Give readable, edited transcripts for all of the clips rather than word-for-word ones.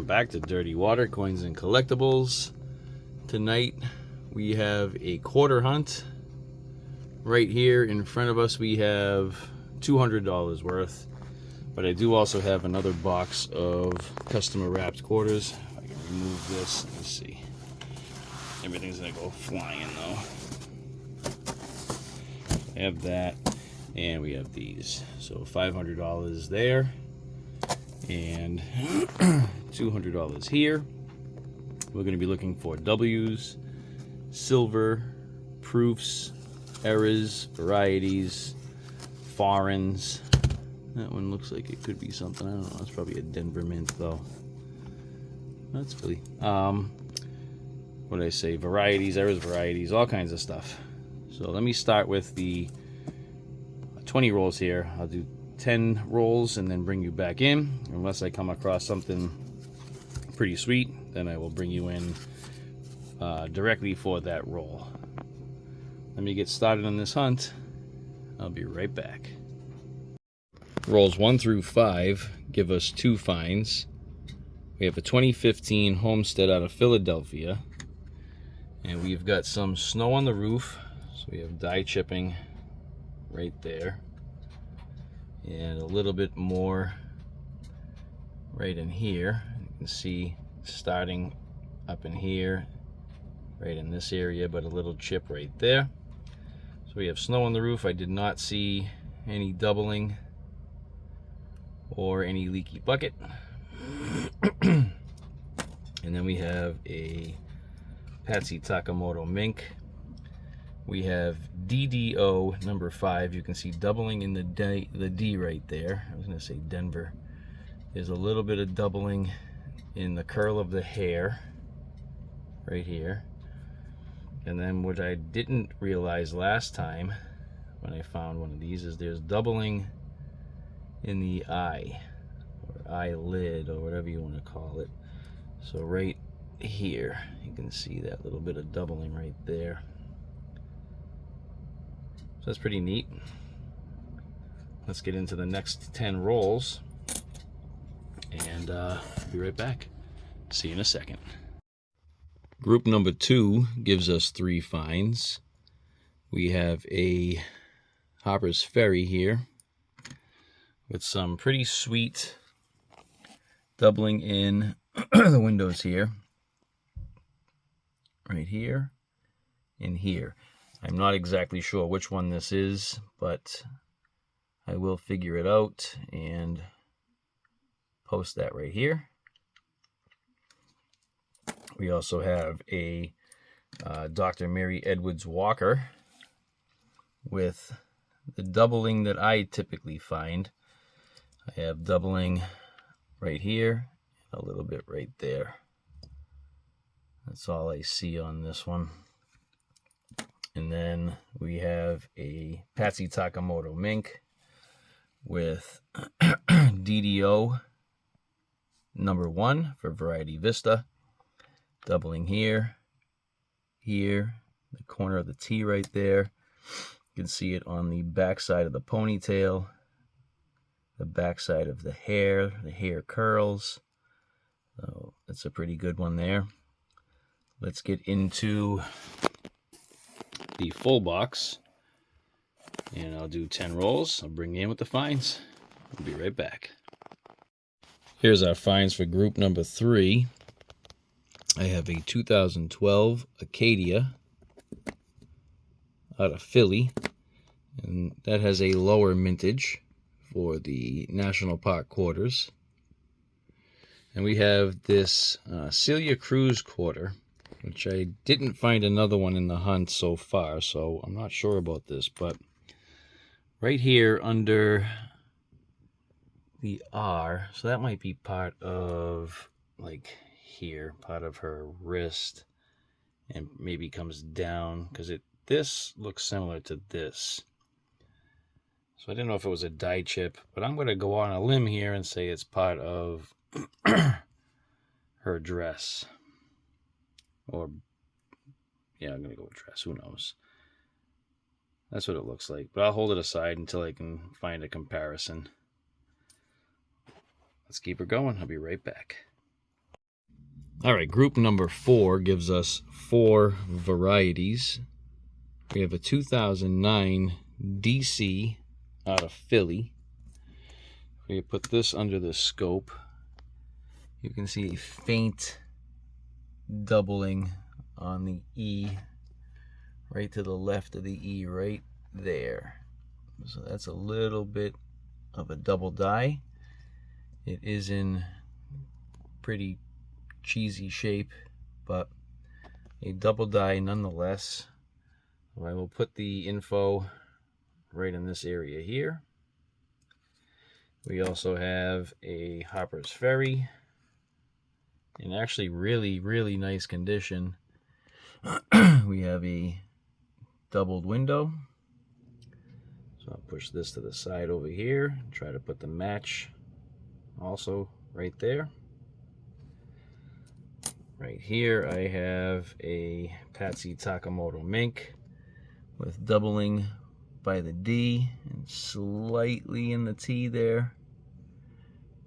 back to Dirty Water Coins and Collectibles. Tonight we have a quarter hunt. Right here in front of us we have $200 worth, but I do also have another box of customer wrapped quarters. If I can remove this, let's see. Everything's gonna go flying though. I have that, and we have these. So $500 there, and $200 here. We're going to be looking for W's, silver, proofs, errors, varieties, foreigns. That one looks like it could be something. I don't know. It's probably a Denver mint though. That's Philly. What did I say? Varieties, errors, varieties, all kinds of stuff. So let me start with the 20 rolls here. I'll do 10 rolls and then bring you back in. Unless I come across something pretty sweet, then I will bring you in directly for that roll. Let me get started on this hunt. I'll be right back. Rolls 1 through 5 give us 2 finds. We have a 2015 Homestead out of Philadelphia. And we've got some snow on the roof. So we have die chipping right there. And a little bit more right in here. You can see starting up in here, right in this area, but a little chip right there. So we have snow on the roof. I did not see any doubling or any leaky bucket. And then we have a Patsy Takemoto mink. We have DDO number 5. You can see doubling in the D right there. I was going to say Denver. There's a little bit of doubling in the curl of the hair right here. And then what I didn't realize last time when I found one of these is there's doubling in the eye, or eyelid, or whatever you want to call it. So right here, you can see that little bit of doubling right there. So that's pretty neat. Let's get into the next 10 rolls, and be right back. See you in a second. Group number 2 gives us 3 finds. We have a Harper's Ferry here with some pretty sweet doubling in the windows here, right here and here. I'm not exactly sure which one this is, but I will figure it out and post that right here. We also have a Dr. Mary Edwards Walker with the doubling that I typically find. I have doubling right here, a little bit right there. That's all I see on this one. And then we have a Patsy Takemoto mink with DDO number 1 for Variety Vista. Doubling here, here, the corner of the T right there. You can see it on the back side of the ponytail, the back side of the hair curls. So that's a pretty good one there. Let's get into the full box, and I'll do 10 rolls. I'll bring you in with the finds. I'll be right back. Here's our finds for group number 3. I have a 2012 Acadia out of Philly, and that has a lower mintage for the National Park quarters. And we have this Celia Cruz quarter, which I didn't find another one in the hunt so far, so I'm not sure about this, but right here under the R, so that might be part of, like, here, part of her wrist, and maybe comes down, because this looks similar to this. So I didn't know if it was a die chip, but I'm going to go on a limb here and say it's part of her dress. Or, yeah, I'm going to go with dress. Who knows? That's what it looks like. But I'll hold it aside until I can find a comparison. Let's keep her going. I'll be right back. All right, group number 4 gives us 4 varieties. We have a 2009 DC out of Philly. We put this under the scope. You can see a faint doubling on the E, right to the left of the E, right there. So that's a little bit of a double die. It is in pretty cheesy shape, but a double die nonetheless. I will put the info right in this area here. We also have a Harper's Ferry in actually really nice condition. We have a doubled window. So I'll push this to the side over here and try to put the match also right there. Right here I have a Patsy Takemoto mink with doubling by the D and slightly in the T there,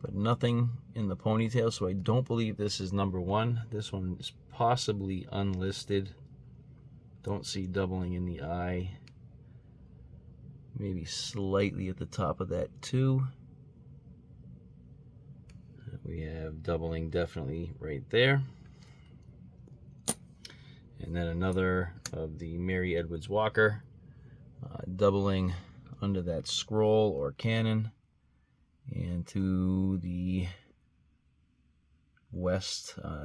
but nothing in the ponytail, so I don't believe this is number 1. This one is possibly unlisted. Don't see doubling in the eye. Maybe slightly at the top of that too. We have doubling definitely right there. And then another of the Mary Edwards Walker, doubling under that scroll or cannon and to the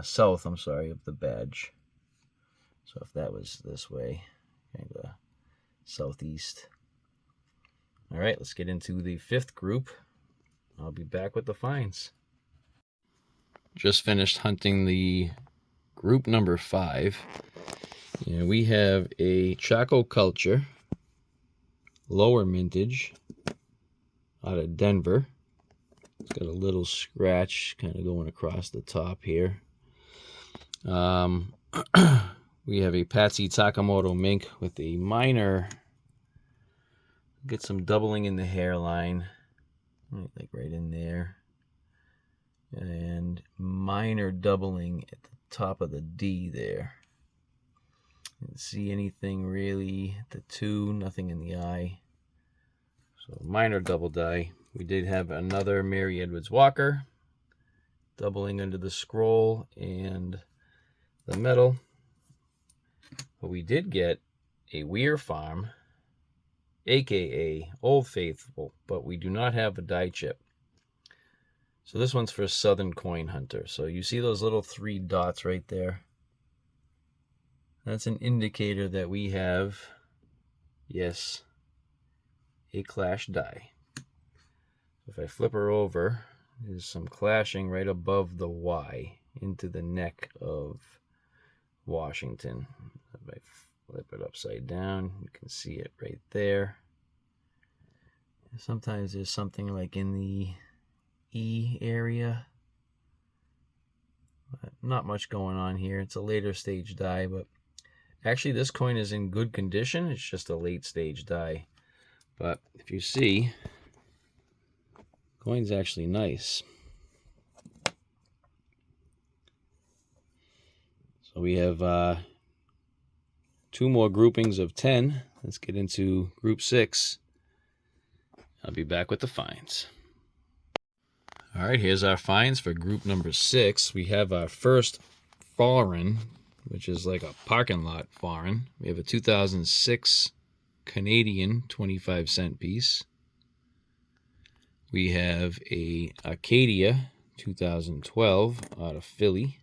south, I'm sorry, of the badge. So if that was this way, kind of southeast. All right, let's get into the 5th group. I'll be back with the finds. Just finished hunting the group number 5. And we have a Chaco Culture lower mintage out of Denver. It's got a little scratch kind of going across the top here. We have a Patsy Takemoto mink with a minor, get some doubling in the hairline, like right in there, and minor doubling at the top of the D there. Didn't see anything really at the 2, nothing in the eye. So minor double die. We did have another Mary Edwards Walker, doubling under the scroll and the metal. But we did get a Weir Farm, aka Old Faithful, but we do not have a die chip. So this one's for Southern Coin Hunter. So you see those little 3 dots right there? That's an indicator that we have, yes, a clash die. If I flip her over, there's some clashing right above the Y into the neck of Washington. If I flip it upside down, you can see it right there. Sometimes there's something like in the E area, but not much going on here. It's a later stage die, but actually this coin is in good condition. It's just a late stage die. But if you see, coin's actually nice. So we have 2 more groupings of 10. Let's get into group 6. I'll be back with the finds. All right, here's our finds for group number 6. We have our first foreign, which is like a parking lot foreign. We have a 2006 Canadian 25-cent piece. We have a Acadia 2012 out of Philly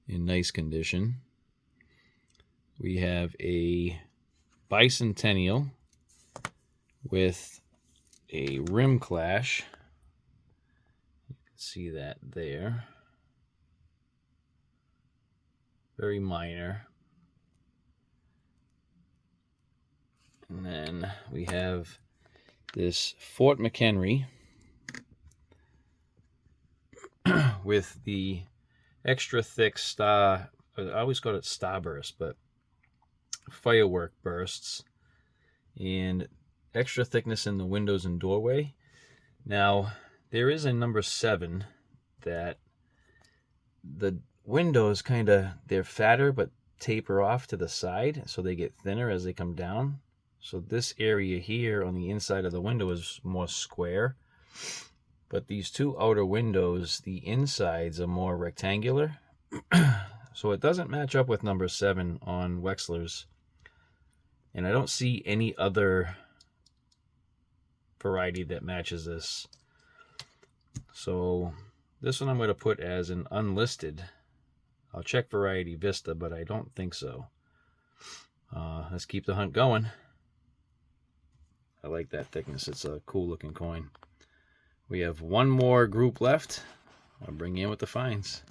in nice condition. We have a Bicentennial with a rim clash. You can see that there. Very minor. And then we have this Fort McHenry with the extra thick star, I always call it starburst, but firework bursts, and extra thickness in the windows and doorway. Now, there is a number 7 that the windows they're fatter but taper off to the side, so they get thinner as they come down. So this area here on the inside of the window is more square, but these two outer windows, the insides are more rectangular. So it doesn't match up with number 7 on Wexler's, and I don't see any other variety that matches this. So this one I'm going to put as an unlisted. I'll check Variety Vista, but I don't think so. Let's keep the hunt going. I like that thickness. It's a cool looking coin. We have one more group left. I'll bring you in with the finds.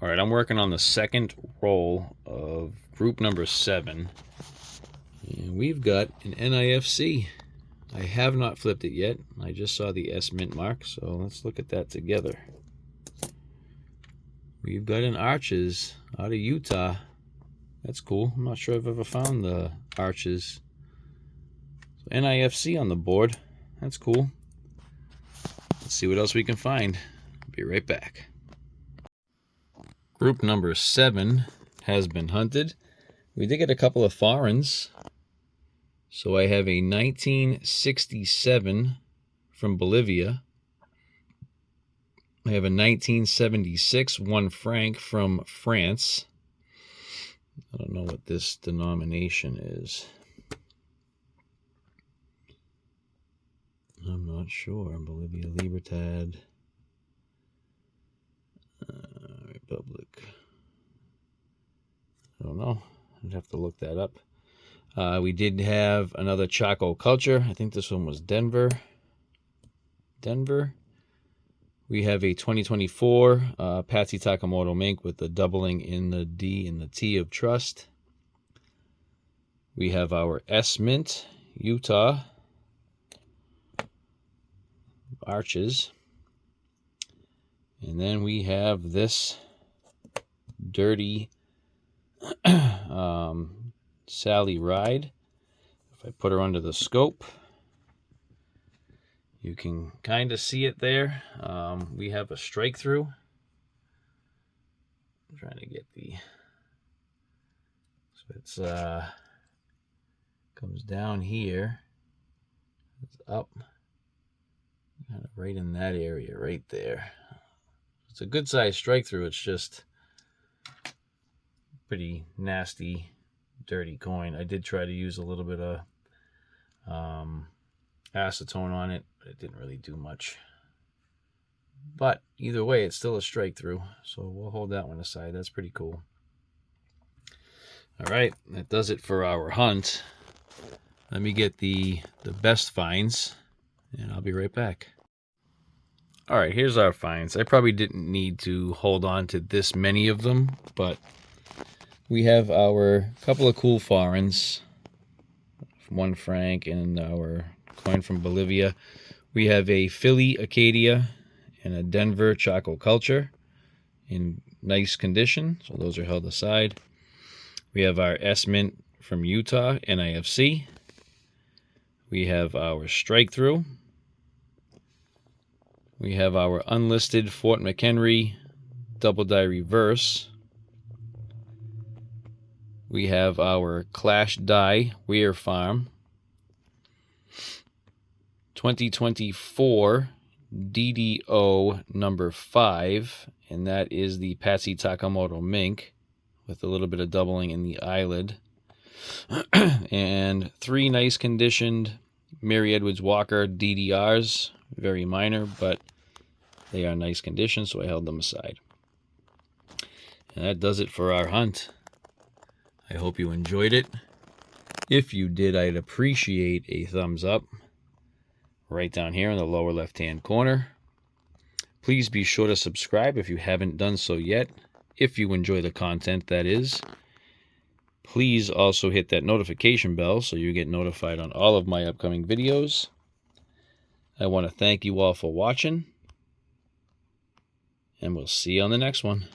All right, I'm working on the second roll of group number 7. And we've got an NIFC. I have not flipped it yet. I just saw the S mint mark, so let's look at that together. We've got an Arches out of Utah. That's cool. I'm not sure I've ever found the Arches. So NIFC on the board. That's cool. Let's see what else we can find. Be right back. Group number 7 has been hunted. We did get a couple of foreigns. So I have a 1967 from Bolivia. I have a 1976 1 franc from France. I don't know what this denomination is. I'm not sure. Bolivia, Libertad, Republic. I don't know. I'd have to look that up. We did have another Chaco culture. I think this one was Denver. We have a 2024 Patsy Takemoto mink with the doubling in the D and the T of trust. We have our S mint, Utah, Arches. And then we have this dirty Sally Ride. If I put her under the scope, you can kind of see it there. We have a strike through. I'm trying to get the, so it's comes down here, it's up, kind of right in that area right there. It's a good size strike through. It's just pretty nasty, dirty coin. I did try to use a little bit of acetone on it, but it didn't really do much. But either way, it's still a strike through, so we'll hold that one aside. That's pretty cool. All right, that does it for our hunt. Let me get the best finds, and I'll be right back. All right, here's our finds. I probably didn't need to hold on to this many of them, but we have our couple of cool foreigns, 1 franc, and our coin from Bolivia. We have a Philly Acadia and a Denver Chaco culture in nice condition, so those are held aside. We have our S mint from Utah, NIFC. We have our strike through. We have our unlisted Fort McHenry double die reverse. We have our Clash Die Weir Farm 2024 DDO number 5, and that is the Patsy Takemoto mink with a little bit of doubling in the eyelid. And 3 nice conditioned Mary Edwards Walker DDRs, very minor, but they are nice condition, so I held them aside. And that does it for our hunt. I hope you enjoyed it. If you did, I'd appreciate a thumbs up right down here in the lower left-hand corner. Please be sure to subscribe if you haven't done so yet, if you enjoy the content, that is. Please also hit that notification bell so you get notified on all of my upcoming videos. I want to thank you all for watching, and we'll see you on the next one.